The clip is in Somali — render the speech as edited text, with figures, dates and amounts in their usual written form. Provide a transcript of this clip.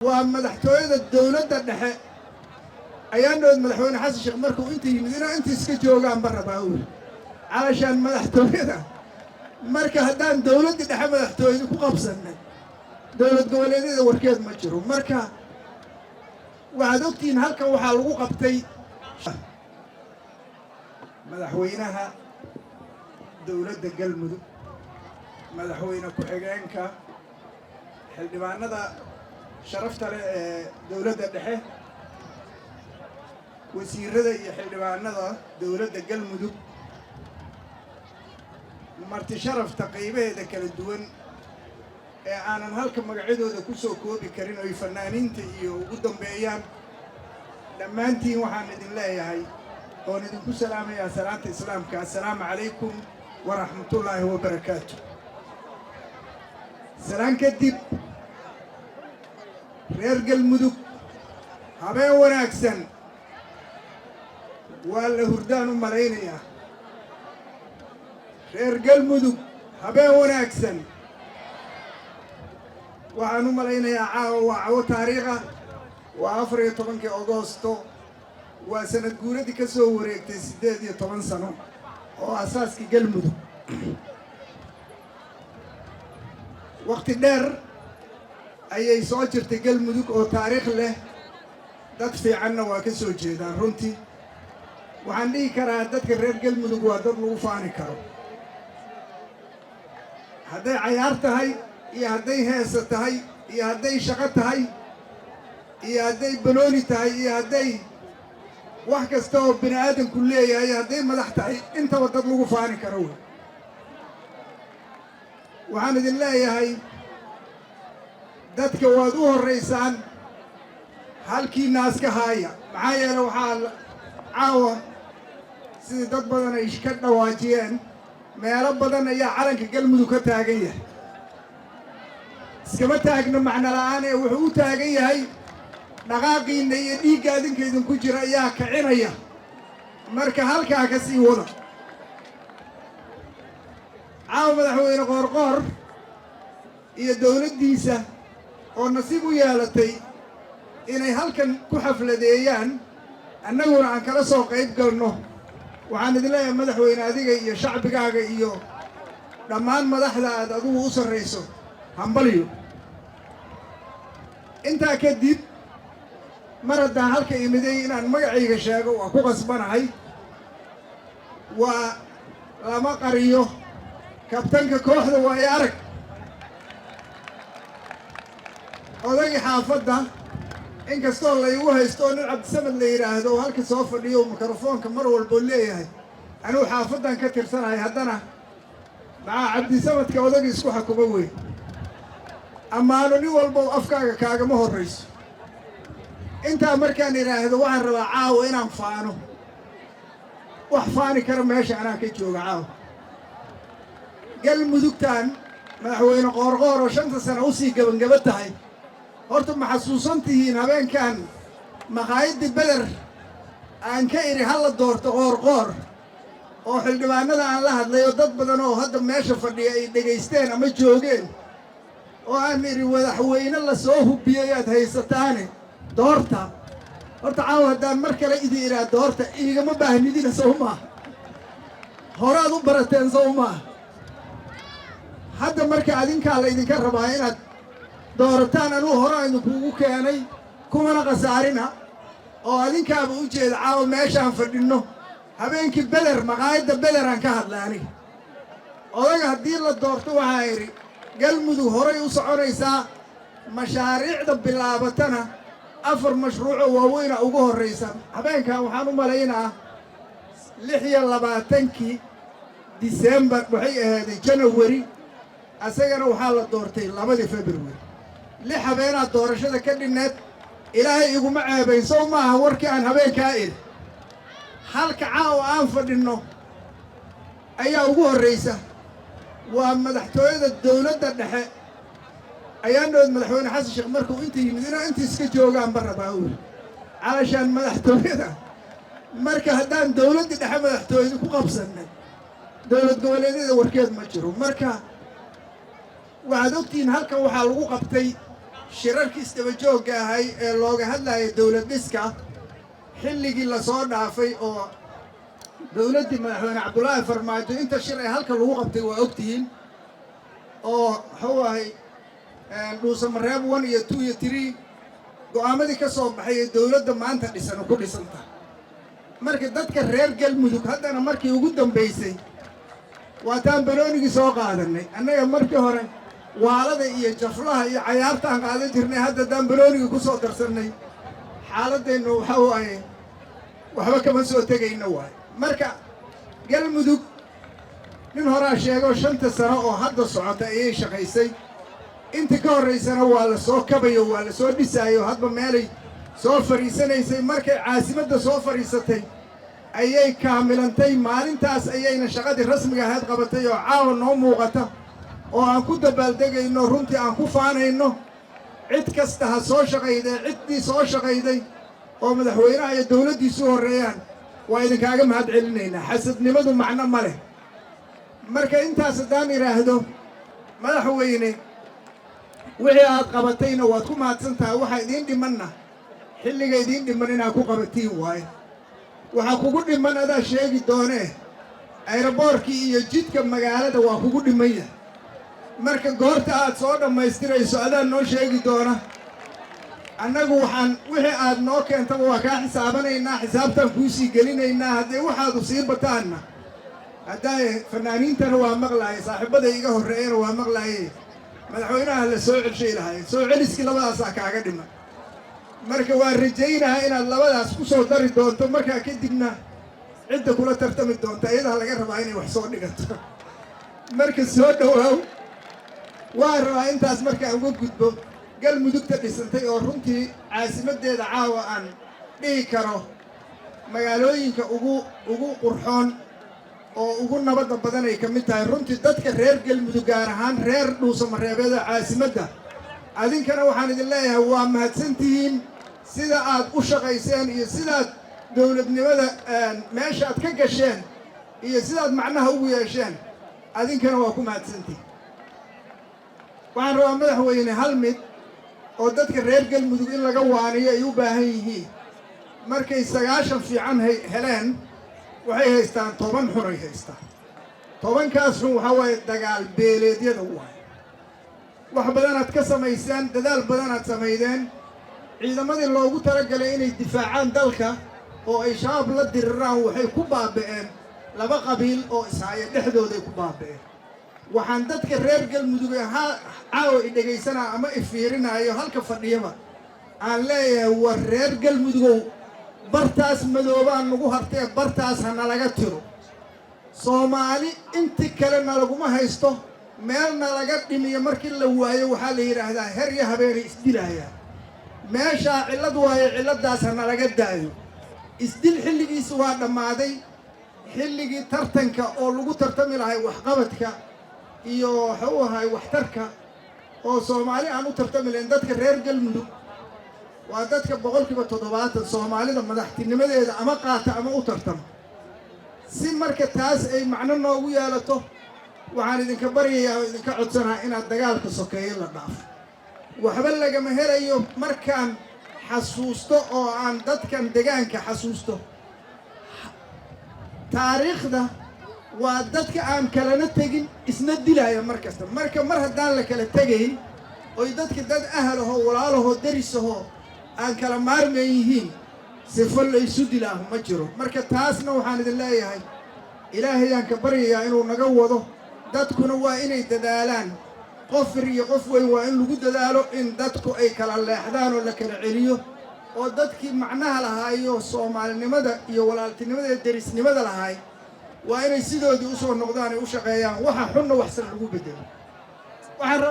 ومدحتويدا الدولة الدحة أيانو مدحونا حسن شيخ مركو أنت إسكا جوغان برا باول علشان مدحتويدا مركا هدان دولة الدحة مدحتويدا كو قبسنا دولة قوليدا وركيد مجرو مركا وعدوكتين هالكا وحا لغو قبتي مدحوينها دولة قلمدو مدحوينا كوحيغانكا حلدبانada sharafta dawladda dhexe wasiirada iyo xildhibaanada dawladda galmudug marti sharafta qaybaheeda kala duwan ee aanan halka magacyadooda ku soo koobi karin oo fanaaniinta iyo ugu dambeeyaan dhammaantiin waxaan idin leeyahay oo idinku salaamayaa salaanta islaamka assalaamu calaykum wa rahmatullaahi wa barakaatuh salaan kadib reer galmudug habeen wanaagsan waa la hurdaan u malaynayaa reer galmudug habeen wanaagsan waxaan u malaynayaa caawa waa cawo taariikha waa 14 Agoosto waa sanad guuradii ka soo wareegtay 18 sano oo asaaskii galmudug waqti dheer ayay soo jirtay galmudug oo taariikh leh dad fiicanna waa ka soo jeedaan runtii waxaan dhihi karaa dadka reer galmudug waa dad lagu faani karo hadday cayaar tahay iyo hadday heesa tahay iyo hadday shaqo tahay iyo hadday banooni tahay iyo hadday wax kasta oo bini aadamku leeyahay hadday madax tahay intaba dad lagu faani karo waxaan idin leeyahay dadka waad u horeysaan halkii naaska haaya maxaa yeelay waxaa caawa sidii dad badan ay ka dhawaajiyeen meelo badan ayaa calanka galmudug ka taagan yahay iskama taagno macno la'aan ee wuxuu u taagan yahay dhaqaaqiinna iyo dhiigga adinka idinku jira ayaa kicinaya marka halkaa ka sii wada caawa madaxweyne qoorqoor iyo dowladdiisa oo nasiib u yeelatay inay halkan ku xafladeeyaan annaguna aan kala soo qayb galno waxaan idin leeyahay madaxweyne adiga iyo shacbigaaga iyo dhammaan madaxda aad adigu u sarrayso hambalyo intaa kadib mar haddaan halka imiday inaan magacayga sheego waa ku qasbanahay waa lama qariyo kabtanka kooxda waayo arag odagii xaafadda inkastoo laygu haysto nin cabdisamad la yidhaahdo oo halka soo fadhiyo mikrofoonka mar walboo leeyahay anuu xaafaddan ka tirsanahay haddana maxaa cabdisamadka odagii isku xakuma weyn ammaano nin walbow afkaaga kaagama horrayso intaa markaan idhaahdo waxaan rabaa caawa inaan faano wax faani kara meesha anaan ka jooga caawa galmudugtaan madaxweyne qoorqoor oo 5 sano usii gabangaba tahay horta ma xasuusan tihiin habeenkan maqaayadii beder aan ka iri halla doorto qoorqoor oo xildhibaanada aan la hadlay oo dad badan oo hadda meesha fadhiya ay dhegaysteen ama joogeen oo aan iri madaxweyne la soo hubiyay aad haysataane doorta horta caawa haddaan mar kale idin iraa doorta igama baahnidina sow maaha horaad u barateen sow maaha hadda marka adinkaa la idinka rabaa inaad doorataan anuu hore idinkuugu keenay kumana khasaarina oo adinkaaba u jeeda caawa meeshaan fadhinno habeenkii beder maqaayadda bederaan ka hadlay aniga odaga haddii la doorto waxaa idhi galmudug horay u soconaysaa mashaariicda bilaabatana 4 mashruucoo waaweyna ugu horraysa habeenkan waxaan u malaynaa 26 Disembar waxay ahaaday Janawari asagana waxaa la doortay 2 February 6 habeenaad doorashada ka dhinneed ilaahay iguma ceebayn sow maaha warkii aan habeenkaa iri halka caawa aan fadhinno ayaa ugu horraysa waa madaxtooyada dawladda dhexe ayaanno madaxweyne xasan sheekh markuu inta iska joogaan barra baawul علشان madaxtooyada marka haddaan dawladda dhexe madaxtooyada ku qabsanay dawlad goboleedyada warkeed ma jiro marka waxaad ogtiin halkan waxaa lagu qabtay shirarkii isdaba joogga ahay ee looga hadlayo dawlad dhiska xilligii la soo dhaafay oo dawladdii madaxweyne cabdullaahi farmaajo inta shir ee halka lagu qabtay waa ogtihiin oo wuxuu ahay dhuusamareeb 1 iyo 2 iyo 3 go'aamadii ka soo baxay ee dawladda maanta dhisan ku dhisanta marka dadka reer galmudug haddana markii ugu dambaysay waa taan banoonigii soo qaadanay annaga markii hore waalada iyo jaflaha iyo cayaartaan qaadan jirnay hadda daan banoonigii ku soo darsannay xaaladeennu waxa waaye waxba kama soo tegayna waaye marka galmudug nin horaa sheego 5 sano oo hadda socota ayay shaqaysay inta ka horeysana waa la soo kabayo waa la soo dhisaayo hadba meelay soo fariisanaysay markay caasimadda soo fariisatay ayay kaamilantay maalintaas ayayna shaqadii rasmiga ahayd qabatay oo caawa noo muuqata oo aan ku dabaaldegayno runtii aan ku faanayno cid kasta ha soo shaqayday ciddii soo shaqayday oo madaxweynaha iyo dawladdiisu horreeyaan waa idinkaaga mahad celinaynaa xasadnimadu macno ma leh marka intaas haddaan idhaahdo madaxweyne wixii aad qabatayna waad ku mahadsan tahay waxaa idiin dhimanna xilliga idiin dhiman inaad ku qabatiin waaye waxaa kugu dhiman adaa sheegi doonee ayraboorkii iyo jidka magaalada waa kugu dhiman yahay marka goorta aad soo dhammaystirayso adaa noo sheegi doona annagu waxaan wixii aad noo keentaba waa kaa xisaabanaynaa xisaabtaan kuu sii gelinaynaa haddee waxaadu sii bataanna haddaa fanaaniintana waa maqlaayay saaxiibaday iga horreeyana waa maqlaayay madaxweynaha la soo celshay lahayd soo celiskii labadaasaa kaaga dhiman marka waan rajaynahaa inaad labadaas ku soo dari doonto markaa kadibna cidda kula tartami doonta iyadaa laga rabaa inay wax soo dhigato marka soo dhowaaw waan rabaa intaas markaan uga gudbo galmudugta dhisantay oo runtii caasimaddeeda caawa aan dhihi karo magaalooyinka ugu qurxoon oo ugu nabadda badan ay ka mid tahay runtii dadka reer galmudug gaar ahaan reer dhuusamareebeeda caasimadda adinkana waxaan idin leeyahay waa mahadsantihiin sida aad u shaqayseen iyo sidaad dawladnimada meesha aad ka gasheen iyo sidaad macnaha ugu yeesheen adinkana waa ku mahadsantihiin waxaan rabaa madaxweyne hal mid oo dadka reer galmudug in laga waaniyo ay u baahan yihiin markay 9 fiican heleen waxay haystaan 10 xun ay haystaan 10kaas xun waxaa waaye dagaal beeleedyada waaye wax badanaad ka samaysaan dadaal badanaad samaydeen ciidamadii loogu talagalay inay difaacaan dalka oo ay shabaab la diriraan waxay ku baaba'een 2 qabiil oo ishaya dhexdooday ku baaba'een waxaan dadka reer galmudug caawa i dhegaysanaa ama i fiirinaayo halka fadhiyaba aan leeyahay war reer galmudugow bartaas madoobaan nagu hartee bartaas ha nalaga tiro soomaali inti kale nalaguma haysto meel nalaga dhimiyo markii la waayo waxaa la yidhaahdaa her iyo habeenay isdilaayaan meeshaa cillad waayo cilladdaas ha nalaga daayo isdil xilligiisa waa dhammaaday xilligii tartanka oo lagu tartami lahay waxqabadka iyo wuxuu ahay waxtarka oo soomaali aan u tartami lahayn dadka reer galmudug waa dadka 70% soomaalida madaxtinimadeeda ama qaata ama u tartama si marka taas ay macno noogu yeelato waxaan idinka baryayaa oo idinka codsanaha inaad dagaalka sokeeyo la dhaafo waxba lagama helayo markaan xasuusto oo aan dadkan deegaanka xasuusto taariikhda waa dadka aan kalena tegin isna dilaya markasta marka mar haddaan la kala tegayn oy dadka dad ahalaho walaalaho darisaho aan kala maarmayn yihiin sifo la isu dilaaho ma jiro marka taasna waxaan idin leeyahay ilaahayaan ka baryayaa inuu naga wado dadkuna waa inay dadaalaan qof iyo qof weyn waa in lagu dadaalo in dadku ay kala leexdaan oo la kala celiyo oo dadkii macnaha lahaayo soomaalinimada iyo walaaltinimada iyo derisnimada lahaay waa inay sidoodii u soo noqdaan ay u shaqeeyaan waxa xunna waxsan lagu bedelo